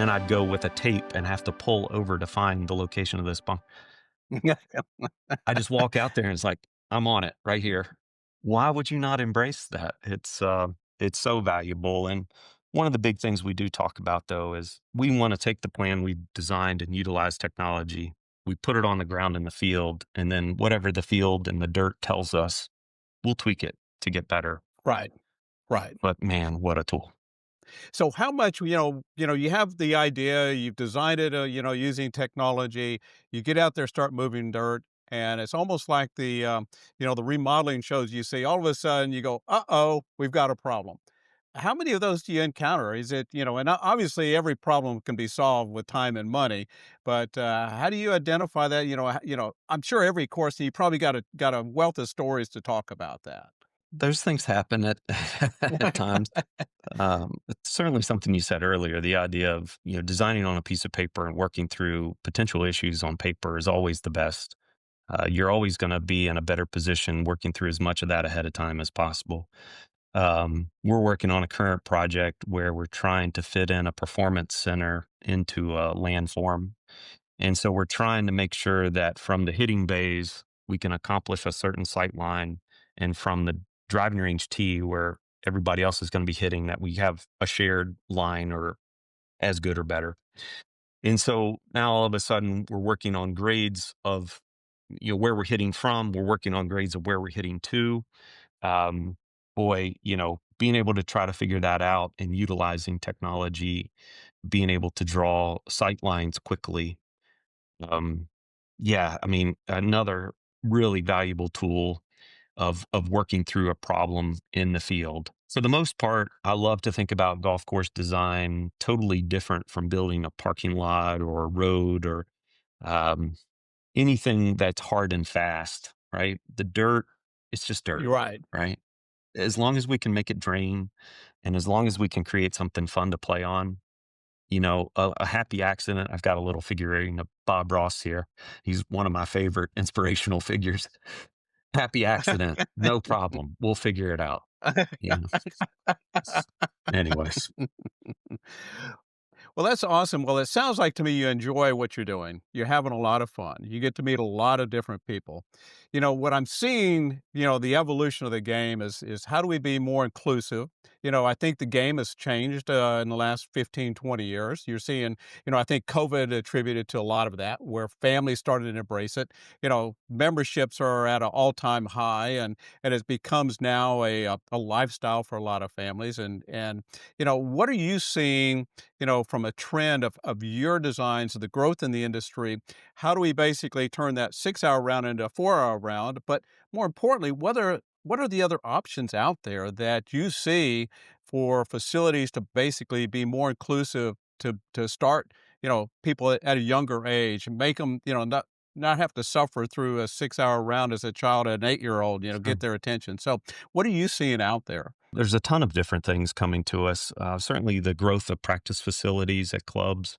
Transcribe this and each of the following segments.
then I'd go with a tape and have to pull over to find the location of this bunk. I just walk out there and it's like, I'm on it right here. Why would you not embrace that? It's so valuable. And one of the big things we do talk about though is we want to take the plan we designed and utilize technology. We put it on the ground in the field, and then whatever the field and the dirt tells us, we'll tweak it to get better. Right, right. But man, what a tool. So how much, you have the idea, you've designed it, using technology, you get out there, start moving dirt, and it's almost like the remodeling shows you see, all of a sudden you go, uh-oh, we've got a problem. How many of those do you encounter? Is it, and obviously every problem can be solved with time and money, but how do you identify that? I'm sure every course, you probably got a wealth of stories to talk about that. Those things happen at at times. It's certainly something you said earlier. The idea of designing on a piece of paper and working through potential issues on paper is always the best. You're always going to be in a better position working through as much of that ahead of time as possible. We're working on a current project where we're trying to fit in a performance center into a landform. And so we're trying to make sure that from the hitting bays, we can accomplish a certain sight line. And from the driving range tee, where everybody else is going to be hitting, that we have a shared line or as good or better. And so now all of a sudden we're working on grades of where we're hitting from. We're working on grades of where we're hitting to. Um, boy, being able to try to figure that out and utilizing technology, being able to draw sight lines quickly. Um, yeah, I mean, another really valuable tool of working through a problem in the field. For the most part, I love to think about golf course design totally different from building a parking lot or a road or um, anything that's hard and fast, right? The dirt, it's just dirt, You're right. right? As long as we can make it drain and as long as we can create something fun to play on, a happy accident. I've got a little figurine of Bob Ross here. He's one of my favorite inspirational figures. Happy accident, no problem. We'll figure it out. You know? Anyways, Well, that's awesome. Well, it sounds like to me you enjoy what you're doing. You're having a lot of fun. You get to meet a lot of different people. What I'm seeing, the evolution of the game is how do we be more inclusive? I think the game has changed in the last 15, 20 years. You're seeing, I think COVID attributed to a lot of that, where families started to embrace it. Memberships are at an all-time high, and it becomes now a lifestyle for a lot of families. And what are you seeing? From a trend of your designs, the growth in the industry, how do we basically turn that 6-hour round into a 4-hour round? But more importantly, what are the other options out there that you see for facilities to basically be more inclusive to start, people at a younger age and make them, not have to suffer through a 6-hour round as a child, an 8-year-old, sure. get their attention. So what are you seeing out there? There's a ton of different things coming to us. Certainly, the growth of practice facilities at clubs,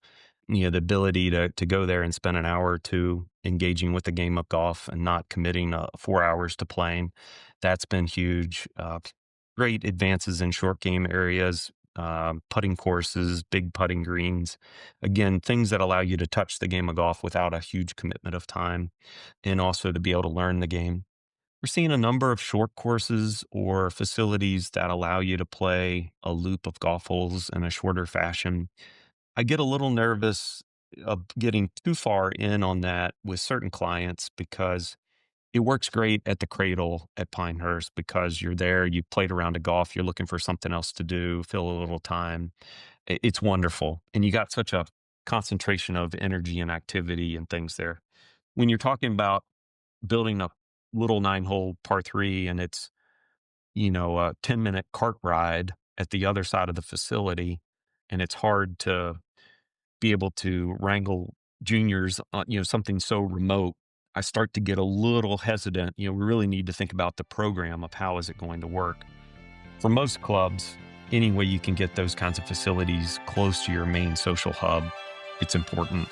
the ability to go there and spend an hour or two engaging with the game of golf and not committing 4 hours to playing. That's been huge. Great advances in short game areas, putting courses, big putting greens. Again, things that allow you to touch the game of golf without a huge commitment of time, and also to be able to learn the game. We're seeing a number of short courses or facilities that allow you to play a loop of golf holes in a shorter fashion. I get a little nervous of getting too far in on that with certain clients because it works great at the Cradle at Pinehurst because you're there, you played around a golf, you're looking for something else to do, fill a little time. It's wonderful. And you got such a concentration of energy and activity and things there. When you're talking about building a little 9-hole par three and it's, a 10-minute cart ride at the other side of the facility, and it's hard to be able to wrangle juniors on, something so remote, I start to get a little hesitant. We really need to think about the program of how is it going to work. For most clubs, any way you can get those kinds of facilities close to your main social hub, it's important.